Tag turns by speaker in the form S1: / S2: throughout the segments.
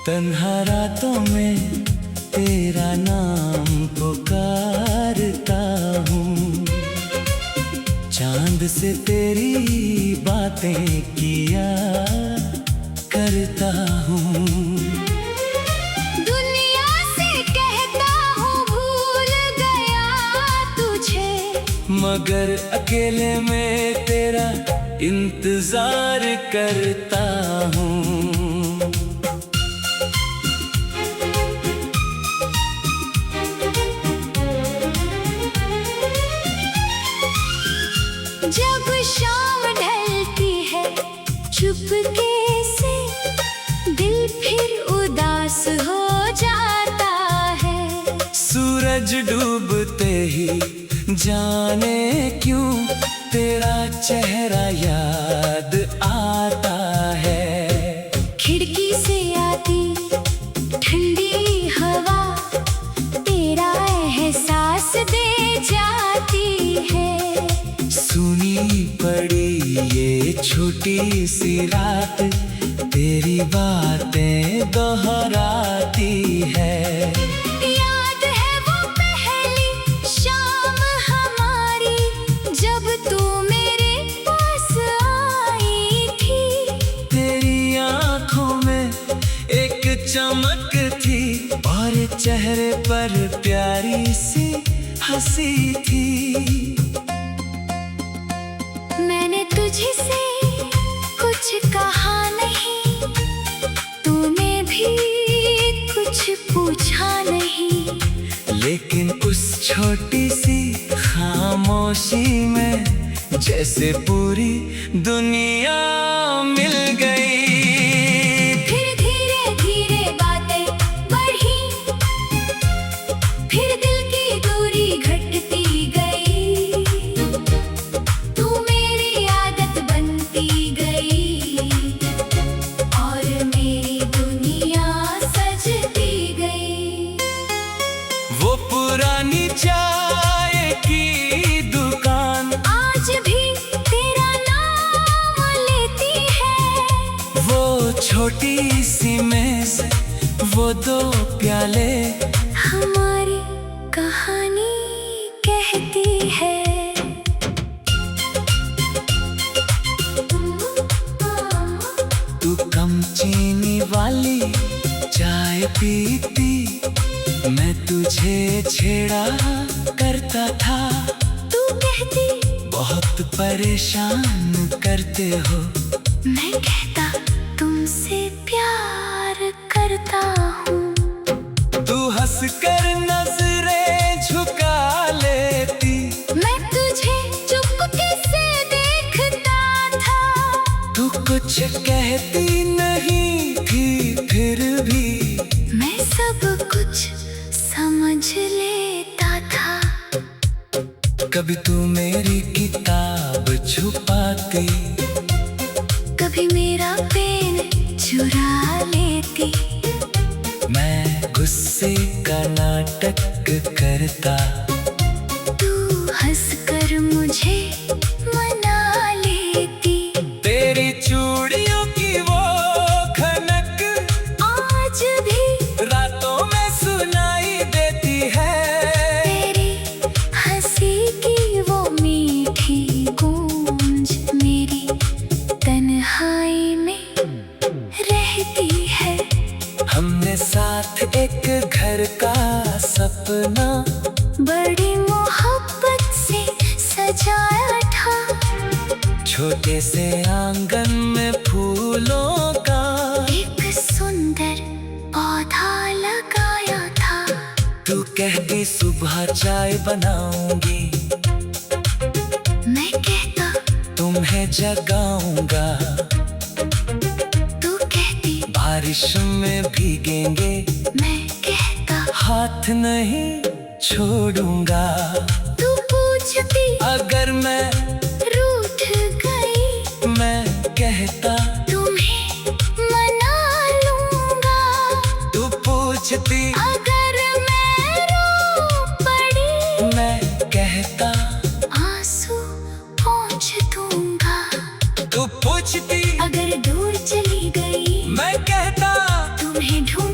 S1: तन्हा रातों में तेरा नाम पुकारता हूँ, चांद से तेरी बातें किया करता हूँ।
S2: दुनिया से कहता हूँ भूल गया तुझे,
S1: मगर अकेले में तेरा इंतजार करता हूँ।
S2: जब शाम ढलती है चुपके से, दिल फिर उदास हो जाता है।
S1: सूरज डूबते ही जाने क्यों तेरा चेहरा याद आता है।
S2: खिड़की से आती ठंडी हवा तेरा एहसास दे जाती है।
S1: सुनी पड़ी ये छोटी सी रात तेरी बातें दोहराती है।
S2: याद है वो पहली शाम हमारी, जब तू मेरे पास आई थी।
S1: तेरी आंखों में एक चमक थी और चेहरे पर प्यारी सी हंसी थी।
S2: मैंने तुझसे कुछ कहा नहीं, तूने भी कुछ पूछा नहीं,
S1: लेकिन उस छोटी सी खामोशी में जैसे पूरी दुनिया मिल गई।
S2: फिर धीरे धीरे बातें बढ़ी, फिर दिल की दूरी घटती गई। तू मेरी आदत बनती गई और मेरी दुनिया सजती गई।
S1: वो पुरानी चाय की दुकान
S2: आज भी तेरा नाम लेती है।
S1: वो छोटी सी मेज, वो दो प्याले
S2: हमारी कहानी कहती है।
S1: तू कम चीनी वाली चाय पीती, मैं तुझे छेड़ा करता था।
S2: तू कहती
S1: बहुत परेशान करते हो,
S2: मैं कहता तुमसे प्यार करता हूँ।
S1: तू हंसकर नजरें झुका लेती,
S2: मैं तुझे चुपके से देखता था।
S1: तू कुछ कहती नहीं थी फिर भी
S2: मैं सब कुछ समझ लेता था।
S1: कभी तू मेरी किताब छुपाती,
S2: कभी मेरा पेन चुरा लेती।
S1: मैं गुस्से का नाटक करता,
S2: तू हंसकर मुझे मना लेती।
S1: तेरी चूड़ियों की वो खनक
S2: आज भी
S1: रातों में सुनाई देती है।
S2: तेरी हंसी की वो मीठी गूंज मेरी तन्हाई में रहती है।
S1: हमने साथ एक घर का सपना
S2: बड़ी मोहब्बत से सजाया था।
S1: छोटे से आंगन में फूलों का
S2: एक सुंदर पौधा लगाया था।
S1: तू कहती सुबह चाय बनाऊंगी,
S2: मैं कहता
S1: तुम्हें जगाऊंगा।
S2: तू कहती
S1: बारिश में भीगेंगे,
S2: मैं कहता
S1: हाथ नहीं छोड़ूंगा।
S2: तू पूछती
S1: अगर मैं
S2: रूठ गई,
S1: मैं कहता
S2: तुम्हें मना लूंगा।
S1: तू पूछती
S2: अगर मैं रो पड़ी,
S1: मैं कहता
S2: आंसू पोंछ दूंगा।
S1: तू पूछती
S2: अगर दूर चली गई,
S1: मैं कहता
S2: तुम्हें ढूंढ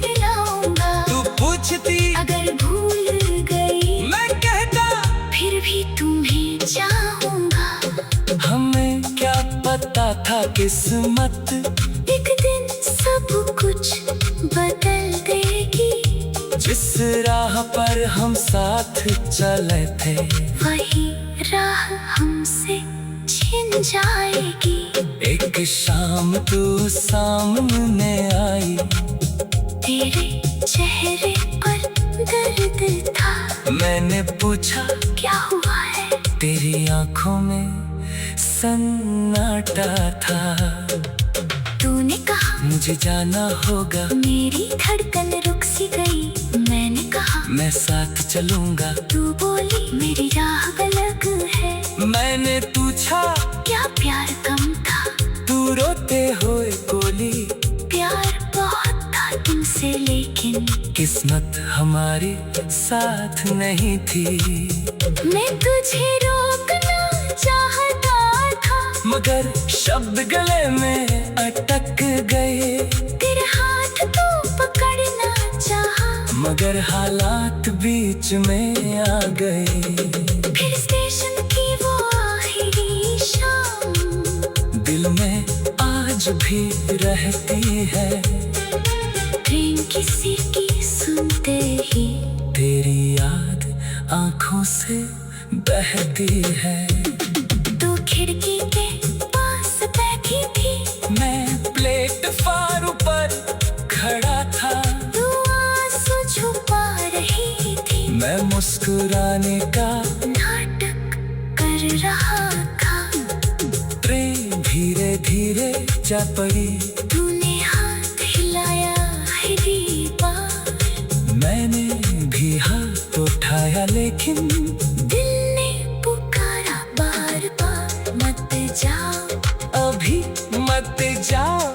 S1: किस्मत
S2: एक दिन सब कुछ बदल देगी।
S1: जिस राह पर हम साथ चले थे
S2: वही राह हमसे छिन जाएगी।
S1: एक शाम तू सामने आई,
S2: तेरे चेहरे पर दर्द था।
S1: मैंने पूछा
S2: क्या हुआ है?
S1: तेरी आंखों में सन्नाटा था।
S2: तूने कहा
S1: मुझे जाना होगा,
S2: मेरी धड़कन रुक सी गई। मैंने कहा
S1: मैं साथ चलूंगा।
S2: तू बोली मेरी राह अलग है।
S1: मैंने पूछा
S2: क्या प्यार कम था?
S1: तू रोते हुए बोली
S2: प्यार बहुत था तुमसे, लेकिन
S1: किस्मत हमारी साथ नहीं थी।
S2: मैं तुझे रोकना चाहता था,
S1: मगर शब्द गले में अटक गए।
S2: तेरे हाथ तो पकड़ना चाहा,
S1: मगर हालात बीच में आ गए।
S2: फिर स्टेशन की वो आखिरी शाम
S1: दिल में आज भी रहती है।
S2: ट्रेन किसी की सुनते ही
S1: तेरी याद आंखों से बहती है।
S2: तू खिड़की के पास बैठी थी,
S1: मैं प्लेटफार्म पर खड़ा था।
S2: तू आंसू छुपा रही थी।
S1: मैं मुस्कुराने का
S2: नाटक कर रहा था।
S1: ट्रेन धीरे धीरे जा पड़ी।
S2: तूने हाथ हिलाया आखिरी बार।
S1: मैंने भी हाथ उठाया, लेकिन
S2: दिल ने पुकारा बार बार, मत जाओ
S1: अभी मत जाओ।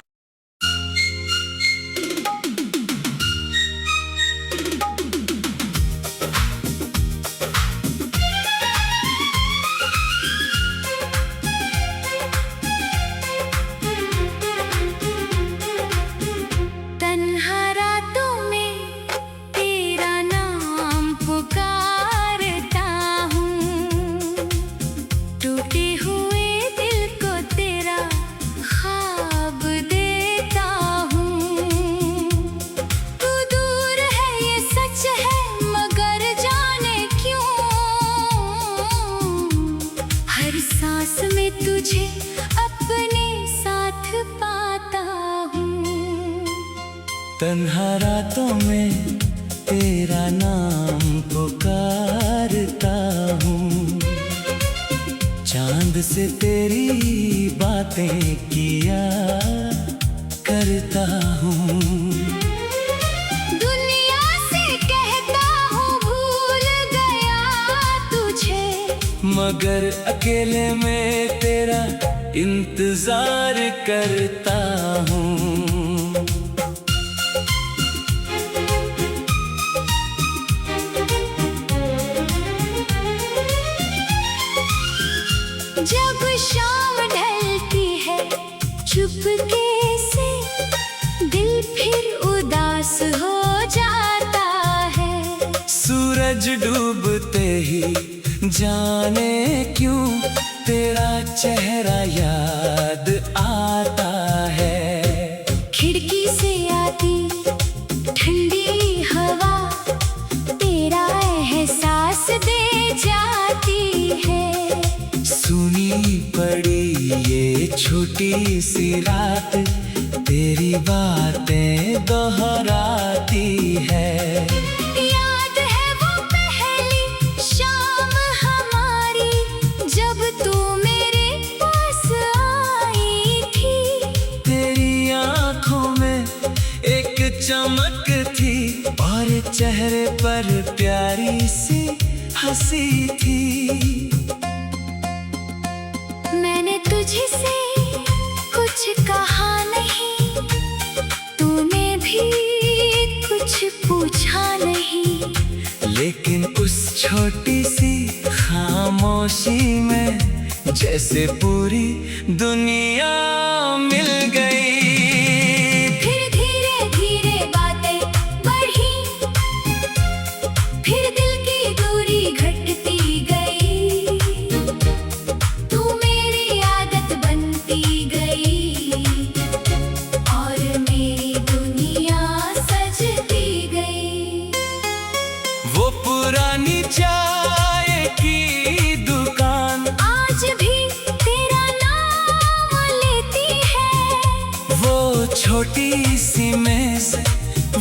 S2: तन्हा रातों में तेरा नाम पुकारता हूँ। टूटे हुए दिल को तेरा ख्वाब देता हूँ। तू दूर है ये सच है, मगर जाने क्यों हर सांस में तुझे अपने साथ पाता हूँ।
S1: तन्हा रातों में तेरा नाम पुकारता हूँ। चांद से तेरी बातें किया करता हूँ।
S2: दुनिया से कहता हूँ भूल गया तुझे,
S1: मगर अकेले में तेरा इंतजार करता हूँ।
S2: जब शाम ढलती है चुपके से, दिल फिर उदास हो जाता है।
S1: सूरज डूबते ही जाने क्यों तेरा चेहरा याद आता है।
S2: खिड़की से आती ठंडी हवा तेरा एहसास दे जाती है।
S1: सुनी पड़ी ये छोटी सी रात तेरी बातें दोहराती है।
S2: याद है वो पहली शाम हमारी, जब तू मेरे पास आई थी।
S1: तेरी आंखों में एक चमक थी और चेहरे पर प्यारी सी हंसी थी।
S2: मैंने तुझसे कुछ कहा नहीं, तूने भी कुछ पूछा नहीं,
S1: लेकिन उस छोटी सी खामोशी में जैसे पूरी दुनिया मिल गई।
S2: फिर धीरे धीरे बातें बढ़ी, फिर दिल की दूरी घटती गई। तू मेरी आदत बनती गई।
S1: छोटी सी मेज,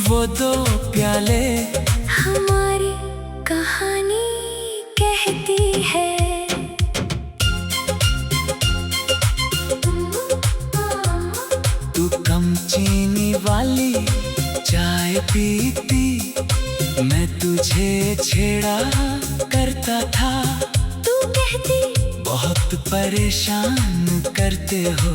S1: वो दो प्याले,
S2: हमारी कहानी कहती है।
S1: तू कम चीनी वाली चाय पीती, मैं तुझे छेड़ा करता था।
S2: तू कहती
S1: बहुत परेशान करते हो,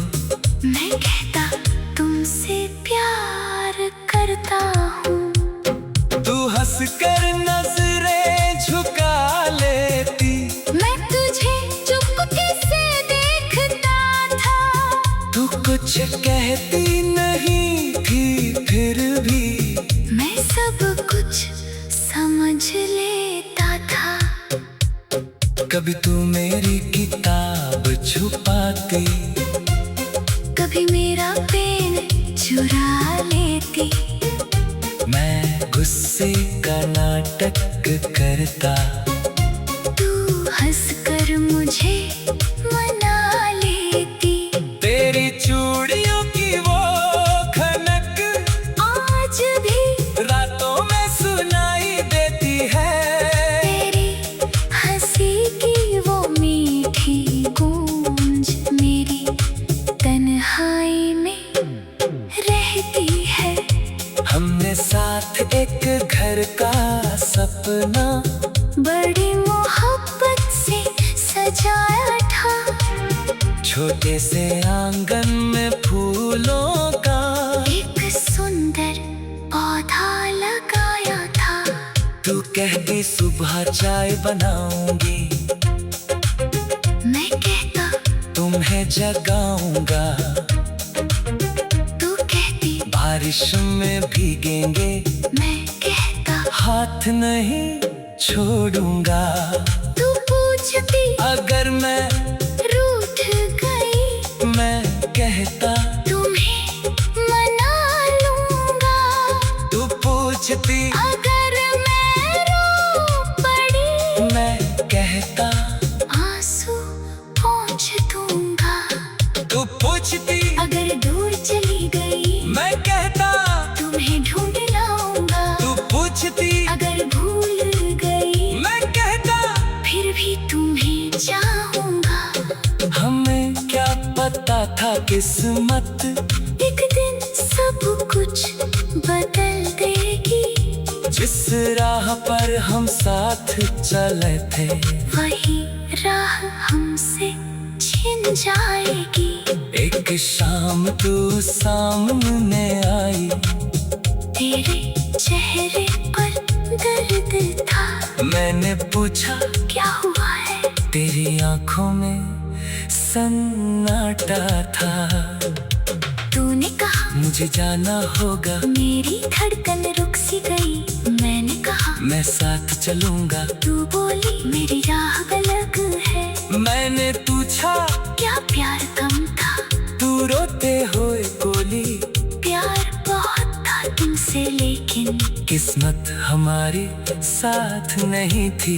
S2: मैं कहता तुमसे प्यार करता हूँ।
S1: तू हंसकर नजरें झुका लेती,
S2: मैं तुझे चुपके से देखता था।
S1: तू कुछ कहती नहीं थी, फिर भी
S2: मैं सब कुछ समझ लेता था।
S1: कभी तू मेरी किताब छुपाती,
S2: कभी मेरा पेन चुरा लेती।
S1: मैं गुस्से का नाटक करता,
S2: तू हंसकर मुझे मना लेती।
S1: तेरी चूड़ियों की वो खनक
S2: आज भी
S1: रातों में सुनाई देती है।
S2: तेरी हंसी की वो मीठी गूंज मेरी तन्हाई में रहती है।
S1: हमने साथ एक घर का सपना
S2: बड़ी मोहब्बत से सजाया था।
S1: छोटे से आंगन में फूलों का
S2: एक सुंदर पौधा लगाया था।
S1: तू कहती सुबह चाय बनाऊंगी,
S2: मैं कहता
S1: तुम्हें जगाऊंगा।
S2: तू कहती
S1: बारिश में भीगेंगे,
S2: मैं कहता
S1: हाथ नहीं छोड़ूंगा।
S2: तू पूछती
S1: अगर मैं
S2: रूठ गई,
S1: मैं कहता
S2: तुम्हें मना लूंगा।
S1: तू पूछती
S2: अगर मैं रो पड़ी,
S1: मैं कहता
S2: आंसू पोंछ दूंगा।
S1: तू पूछती
S2: अगर दूर चली गई,
S1: मैं कहता
S2: तुम्हें ढूंढ लाऊंगा।
S1: तू पूछती
S2: अगर भूल गई,
S1: मैं कहता
S2: फिर भी तुम्हें चाहूंगा।
S1: हमें क्या पता था किस्मत
S2: एक दिन सब कुछ बदल देगी।
S1: जिस राह पर हम साथ चले थे,
S2: वही राह हमसे छिन जाएगी।
S1: एक शाम तू सामने आई,
S2: तेरे चेहरे पर दर्द था।
S1: मैंने पूछा
S2: क्या हुआ है?
S1: तेरी आंखों में सन्नाटा था।
S2: तूने कहा
S1: मुझे जाना होगा,
S2: मेरी धड़कन रुक सी गई। मैंने कहा
S1: मैं साथ चलूंगा।
S2: तू बोली मेरी राह अलग है।
S1: मैंने पूछा
S2: क्या प्यार कम था?
S1: तू रोते हुए बोली
S2: प्यार बहुत था तुमसे, लेकिन
S1: किस्मत हमारी साथ नहीं थी।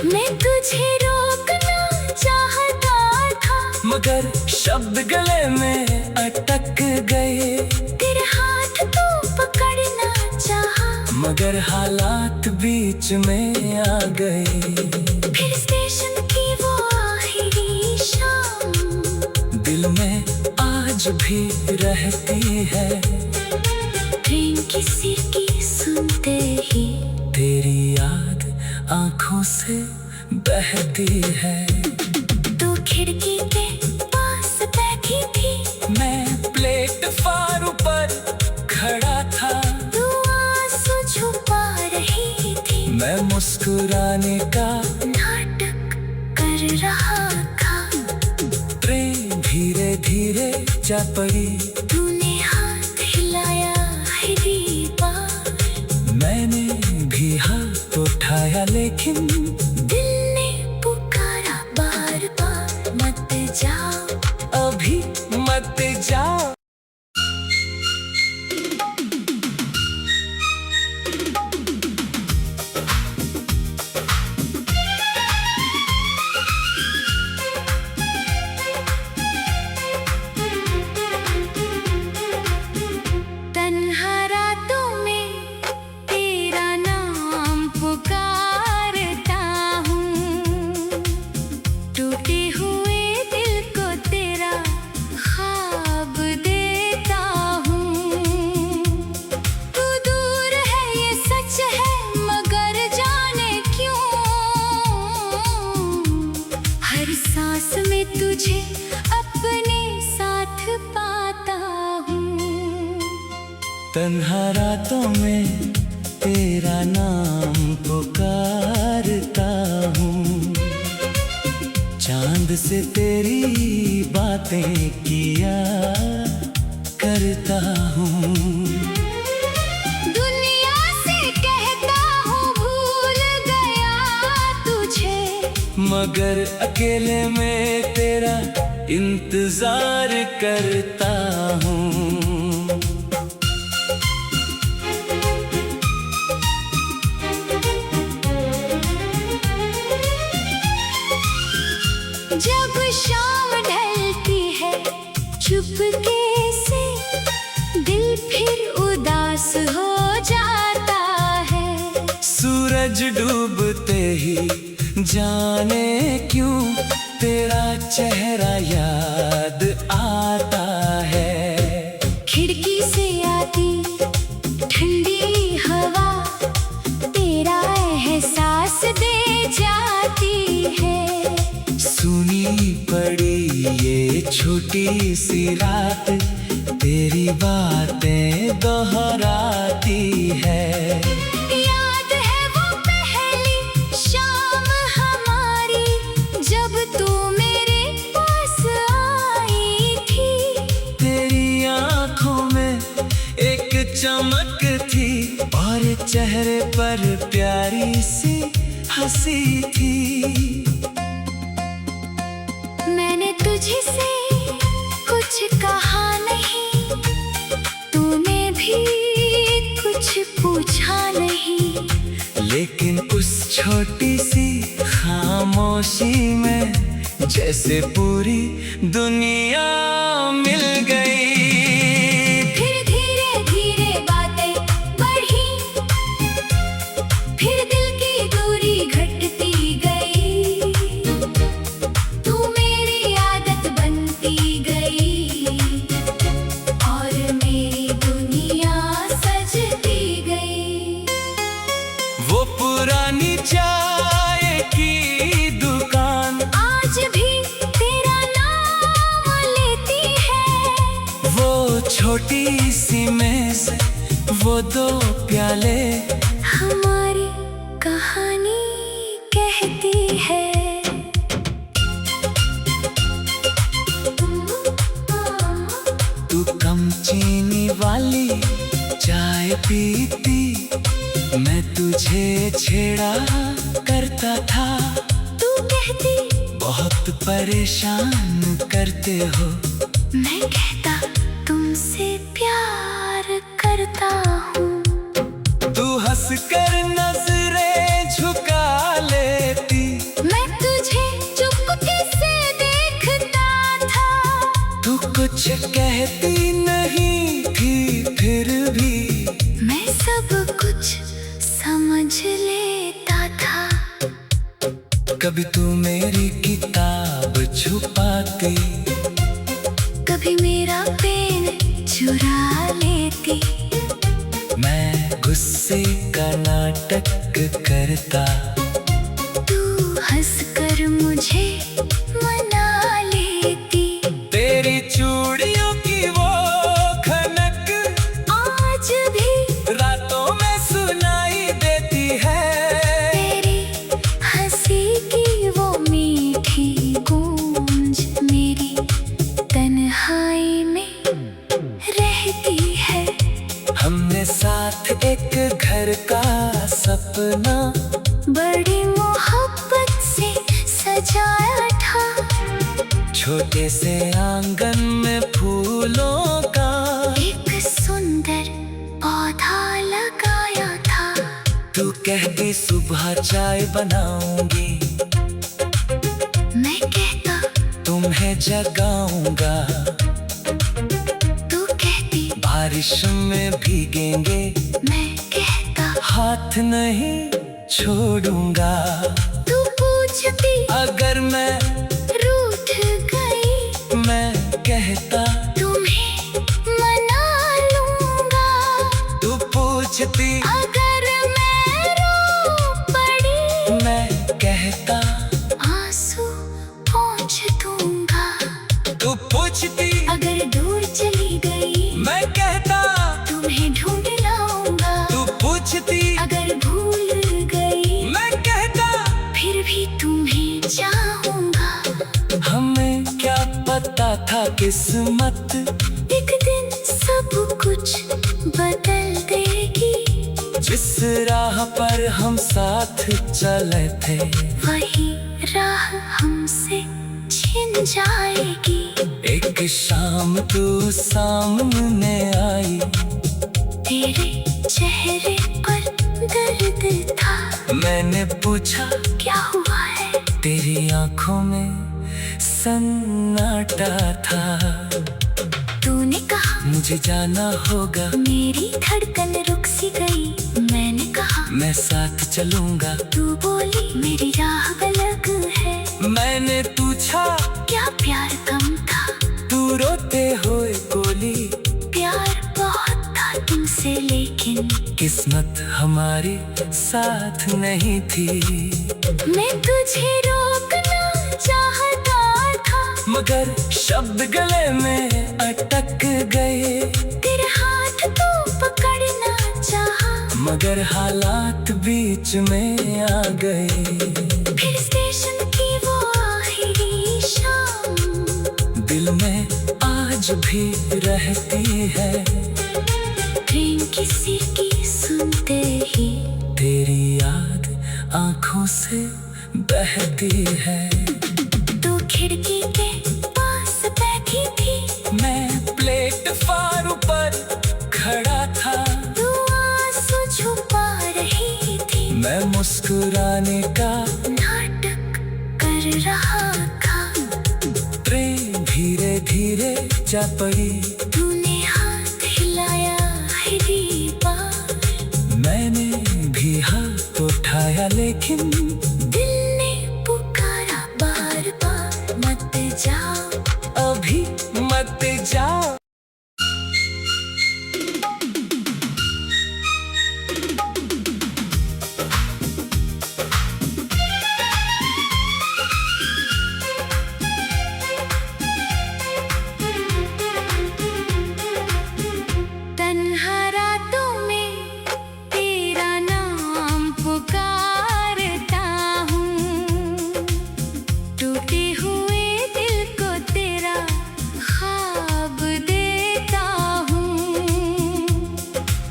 S2: मैं तुझे रोकना चाहता था,
S1: मगर शब्द गले में अटक गए।
S2: तेरे हाथ तो पकड़ना चाहा,
S1: मगर हालात बीच में आ गए।
S2: फिर स्टेशन की वो आखिरी शाम
S1: दिल में आज भी रहती है।
S2: ट्रेन की सीटी सुनते ही
S1: तेरी याद आंखों से बहती है।
S2: तू खिड़की के पास बैठी थी,
S1: मैं प्लेटफार्म पर खड़ा था।
S2: तू आंसू छुपा रही थी।
S1: मैं मुस्कुराने का
S2: नाटक कर रहा था।
S1: ट्रेन धीरे धीरे जा पड़ी।
S2: तूने हाथ हिलाया आखिरी बार,
S1: मैंने भी हाथ उठाया, लेकिन
S2: दिल ने पुकारा बार बार, मत जाओ
S1: अभी मत जाओ। तन्हा रातों में तेरा नाम पुकारता हूँ, चांद से तेरी बातें किया करता हूँ।
S2: दुनिया से कहता हूँ भूल गया तुझे,
S1: मगर अकेले में तेरा इंतजार करता हूँ।
S2: जब शाम ढलती है चुपके से, दिल फिर उदास हो जाता है।
S1: सूरज डूबते ही जाने क्यों तेरा चेहरा याद आता है।
S2: खिड़की से आती ठंडी हवा तेरा एहसास दे जाती है।
S1: सुनी पड़ी ये छोटी सी रात तेरी बातें दोहराती है।
S2: याद है वो पहली शाम हमारी, जब तू मेरे पास आई थी।
S1: तेरी आंखों में एक चमक थी और चेहरे पर प्यारी सी हंसी थी।
S2: मैंने तुझसे कुछ कहा नहीं, तूने भी कुछ पूछा नहीं,
S1: लेकिन उस छोटी सी खामोशी में जैसे पूरी दुनिया मिल गई।
S2: फिर धीरे धीरे बातें बढ़ी, फिर दिल की दूरी घटती गई। तू मेरी आदत बनती गई और मेरी दुनिया सजती गई।
S1: वो पुरानी चाय की दुकान
S2: आज भी तेरा नाम लेती है।
S1: वो छोटी सी मेज, वो दो प्याले
S2: हमारी कहानी कहती है।
S1: तू कम चीनी वाली चाय पीती, मैं तुझे छेड़ा करता था।
S2: तू कहती
S1: बहुत परेशान करते हो,
S2: मैं कहता तुमसे प्यार करता हूँ।
S1: तू हंसकर नजरें झुका लेती,
S2: मैं तुझे चुपके से देखता था।
S1: तू कुछ कहती नहीं थी फिर भी
S2: मैं सब कुछ समझ लेता था।
S1: कभी तू मेरी किताब छुपाती,
S2: कभी मेरा पेन चुरा लेती।
S1: मैं गुस्से का नाटक करता,
S2: तू हंसकर मुझे मना लेती।
S1: तेरी चूड़ियों की वो खनक
S2: आज भी
S1: रातों में सुनाई देती है।
S2: तेरी हंसी की वो मीठी गूंज मेरी तन्हाई में रहती है।
S1: हमने साथ एक घर का सपना
S2: बड़ी मोहब्बत से सजाया था।
S1: छोटे से आंगन में फूलों का
S2: एक सुंदर पौधा लगाया था।
S1: तू कहती सुबह चाय बनाऊंगी,
S2: मैं कहता
S1: तुम्हें जगाऊंगा।
S2: तू कहती
S1: बारिश में भीगेंगे,
S2: मैं कहता
S1: हाथ नहीं छोड़ूंगा।
S2: तू पूछती
S1: अगर मैं
S2: रूठ गई,
S1: मैं कहता
S2: तुम्हें मना लूंगा।
S1: तू पूछती
S2: अगर मैं रो पड़ी,
S1: मैं कहता
S2: आंसू पोंछ दूंगा।
S1: तू पूछती
S2: अगर दूर चली गई,
S1: मैं कहता
S2: तुम्हें तुम्हें ढूंढ लाऊंगा।
S1: तू पूछती
S2: अगर भूल गई
S1: मैं कहता
S2: फिर भी तुम्हें चाहूंगा।
S1: हमें क्या पता था किस्मत
S2: एक दिन सब कुछ बदल देगी।
S1: जिस राह पर हम साथ चले थे
S2: वही राह हमसे छिन जाएगी।
S1: एक शाम तू सामने आई,
S2: तेरे चेहरे पर दर्द था।
S1: मैंने पूछा
S2: क्या हुआ है?
S1: तेरी आंखों में सन्नाटा था।
S2: तूने कहा
S1: मुझे जाना होगा,
S2: मेरी धड़कन रुक सी गई। मैंने कहा
S1: मैं साथ चलूंगा।
S2: तू बोली मेरी राह अलग है।
S1: मैंने पूछा
S2: क्या प्यार कम था?
S1: तू रोते हुए बोली
S2: प्यार बहुत था तुमसे लेकिन
S1: किस्मत हमारी साथ नहीं थी।
S2: मैं तुझे रोकना चाहता था
S1: मगर शब्द गले में अटक गए।
S2: तेरे हाथ तो पकड़ना चाहा
S1: मगर हालात बीच में आ गए।
S2: फिर स्टेशन की वो आखिरी शाम
S1: दिल में आज भी रहती है।
S2: ट्रेन किसी की सुनते ही
S1: तेरी याद आंखों से बहती है।
S2: तू खिड़की के पास बैठी थी।
S1: मैं प्लेटफार्म पर खड़ा था।
S2: तू आंसू छुपा रही थी।
S1: मैं मुस्कुराने का
S2: नाटक कर रहा था।
S1: ट्रेन धीरे धीरे जा पड़ी।
S2: तूने हाथ हिलाया आखिरी बार।
S1: मैंने भी हाथ उठाया लेकिन
S2: दिल ने पुकारा बार बार, मत जाओ
S1: अभी मत जाओ।
S2: तन्हा रातों में तेरा नाम पुकारता हूँ। टूटे हुए दिल को तेरा ख्वाब देता हूँ।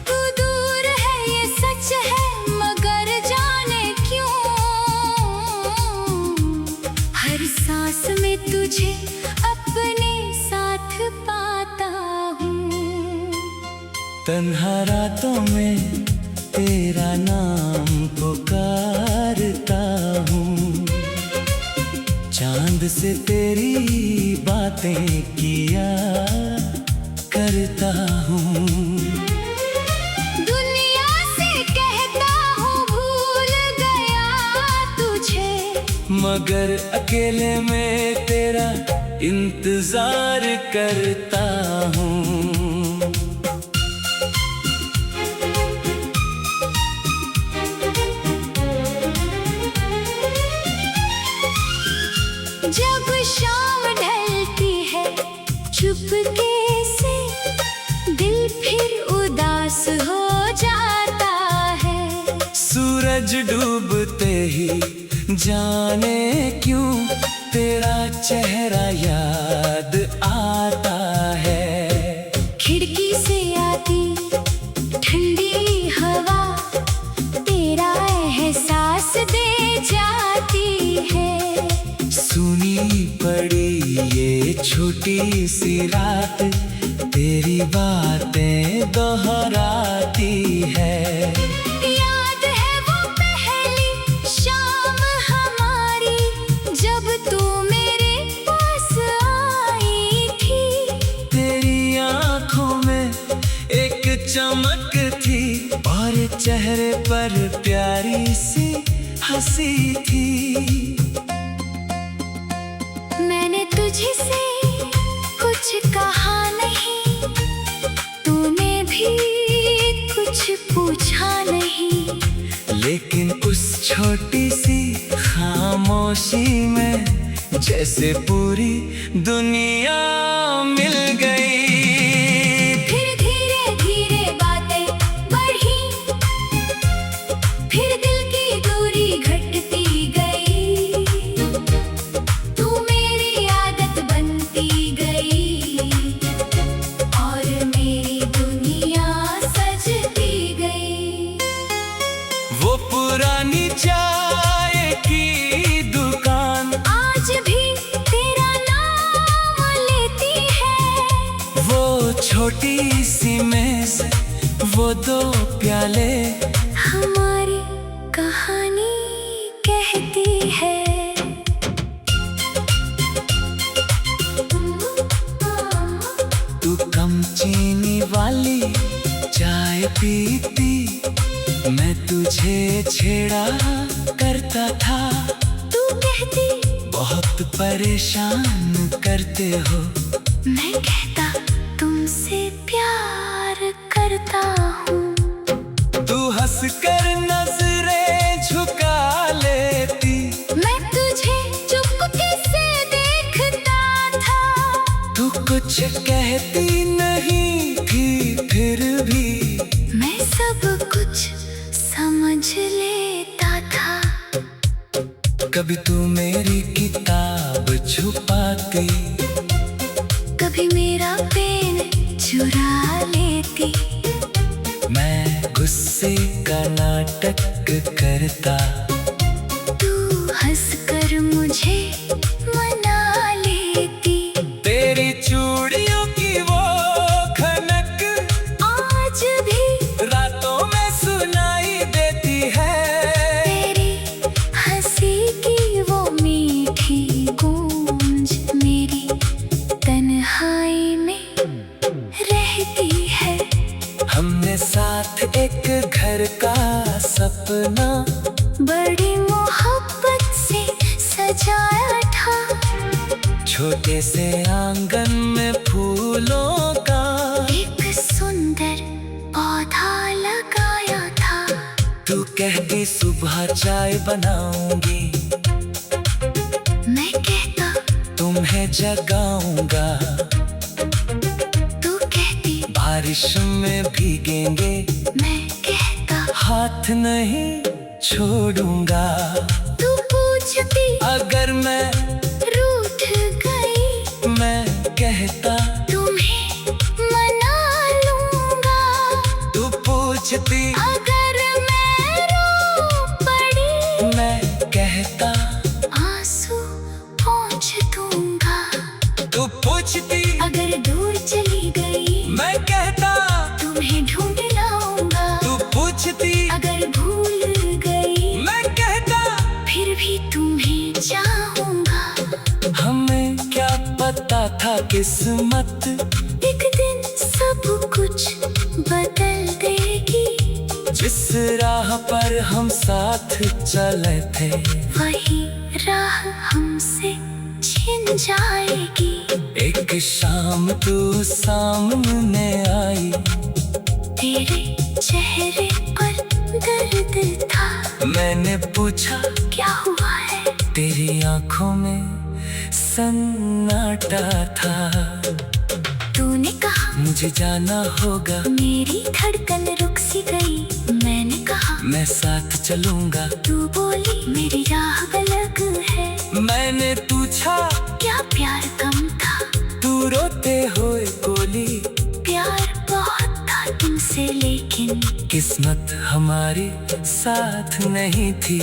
S2: तू दूर है ये सच है मगर जाने क्यों हर सांस में तुझे अपने साथ पाता हूँ।
S1: तन्हा रातों में तेरा नाम पुकारता हूँ। चांद से तेरी बातें किया करता हूँ।
S2: दुनिया से कहता हूँ भूल गया तुझे।
S1: मगर अकेले में तेरा इंतजार करता हूँ।
S2: जब शाम ढलती है चुपके से दिल फिर उदास हो जाता है।
S1: सूरज डूबते ही जाने क्यों तेरा चेहरा याद आता है।
S2: खिड़की से आती ठंडी हवा तेरा एहसास दे जाती है।
S1: सुनी पड़ी ये छोटी सी रात तेरी बातें दोहराती है।
S2: याद है वो पहली शाम हमारी जब तू मेरे पास आई थी।
S1: तेरी आंखों में एक चमक थी और चेहरे पर प्यारी सी हंसी थी।
S2: मैंने तुझसे कुछ कहा नहीं, तूने भी कुछ पूछा नहीं।
S1: लेकिन उस छोटी सी खामोशी में जैसे पूरी दुनिया मिल गई।
S2: फिर धीरे धीरे
S1: से वो दो प्याले।
S2: हमारी कहानी कहती है,
S1: तू कम चीनी वाली चाय पीती, मैं तुझे छेड़ा करता था।
S2: तू कहती
S1: बहुत परेशान करते हो,
S2: मैं कहता तुमसे प्यार करता हूँ।
S1: तू हंसकर नजरें झुका लेती,
S2: मैं तुझे चुपके से देखता था।
S1: तू कुछ कहती नहीं थी, फिर भी
S2: मैं सब कुछ समझ लेता था।
S1: कभी तू मेरी किताब छुपाती,
S2: कभी मेरा पेन चुरा लेती।
S1: मैं गुस्से का नाटक करता,
S2: तू हंसकर मुझे मना लेती।
S1: तेरी चूड़ियों की वो खनक
S2: आज भी
S1: रातों में सुनाई देती है।
S2: तेरी हंसी की वो मीठी गूंज मेरी तन्हाई में रहती है।
S1: हमने साथ एक घर का सपना
S2: बड़ी मोहब्बत से सजाया था।
S1: छोटे से आंगन में फूलों का
S2: एक सुंदर पौधा लगाया था।
S1: तू कहती सुबह चाय बनाऊंगी,
S2: मैं कहता
S1: तुम्हें जगाऊंगा।
S2: तू कहती
S1: बारिश में भीगेंगे,
S2: मैं कहता
S1: हाथ नहीं छोड़ूंगा।
S2: तू पूछती
S1: अगर मैं
S2: रूठ गई,
S1: मैं कहता
S2: तुम्हें मना लूंगा।
S1: तू पूछती
S2: अगर मैं रो पड़ी,
S1: मैं कहता
S2: आंसू पोंछ दूंगा।
S1: तू पूछती
S2: अगर दूर चली गई,
S1: मैं कहता
S2: तुम्हें ढूंढ लाऊंगा।
S1: तू पूछती
S2: अगर भूल गई,
S1: मैं कहता
S2: फिर भी तुम्हें चाहूंगा।
S1: हमें क्या पता था किस्मत
S2: एक दिन सब कुछ बदल देगी।
S1: जिस राह पर हम साथ चले थे,
S2: वही राह हमसे छिन जाएगी।
S1: एक शाम तू सामने आई,
S2: तेरे चेहरे पर दर्द था।
S1: मैंने पूछा
S2: क्या हुआ है?
S1: तेरी आंखों में सन्नाटा था।
S2: तूने कहा
S1: मुझे जाना होगा,
S2: मेरी धड़कन रुक सी गई। मैंने कहा
S1: मैं साथ चलूंगा।
S2: तू बोली मेरी राह अलग है।
S1: मैंने पूछा
S2: क्या प्यार कम था?
S1: तू रोते हुए बोली
S2: प्यार बहुत था तुमसे, लेकिन
S1: किस्मत हमारी साथ नहीं थी।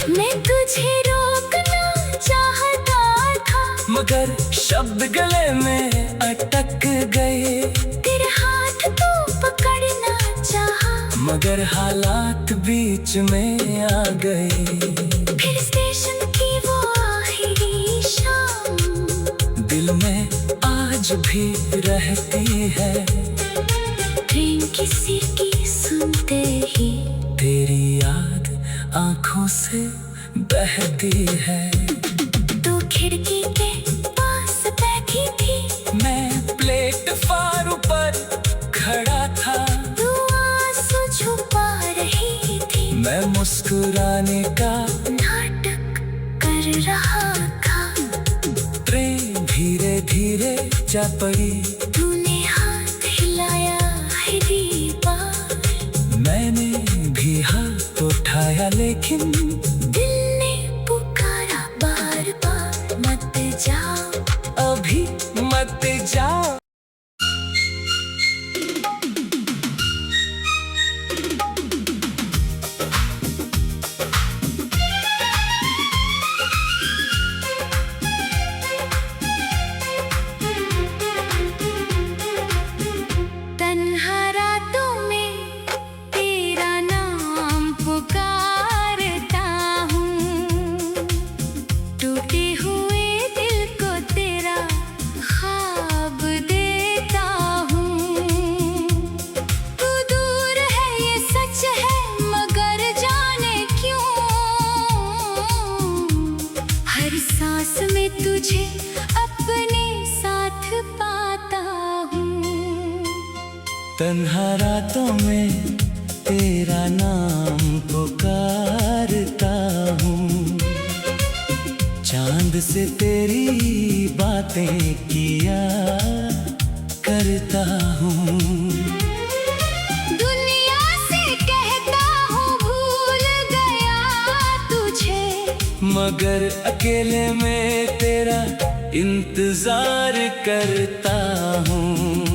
S2: मैं तुझे रोकना चाहता था,
S1: मगर शब्द गले में अटक गए।
S2: तेरे हाथ तो पकड़ना चाहा,
S1: मगर हालात बीच में आ गए।
S2: फिर स्टेशन की वो आखिरी शाम
S1: दिल में आज भी रहती है।
S2: ट्रेन किसी की सुनते ही
S1: तेरी याद आंखों से बहती है।
S2: तू खिड़की के पास बैठी थी,
S1: मैं प्लेटफार्म पर खड़ा था।
S2: तू आंसू छुपा रही थी,
S1: मैं मुस्कुराने का
S2: नाटक कर रहा था।
S1: ट्रेन धीरे धीरे जा पड़ी,
S2: तूने हाथ हिलाया आखिरी बार।
S1: मैंने भी हाथ उठाया, लेकिन
S2: दिल ने पुकारा बार बार, मत जाओ
S1: अभी मत जाओ। तन्हा रातों में तेरा नाम पुकारता हूँ, चांद से तेरी बातें किया करता हूँ।
S2: दुनिया से कहता हूँ भूल गया तुझे,
S1: मगर अकेले में तेरा इंतजार करता हूँ।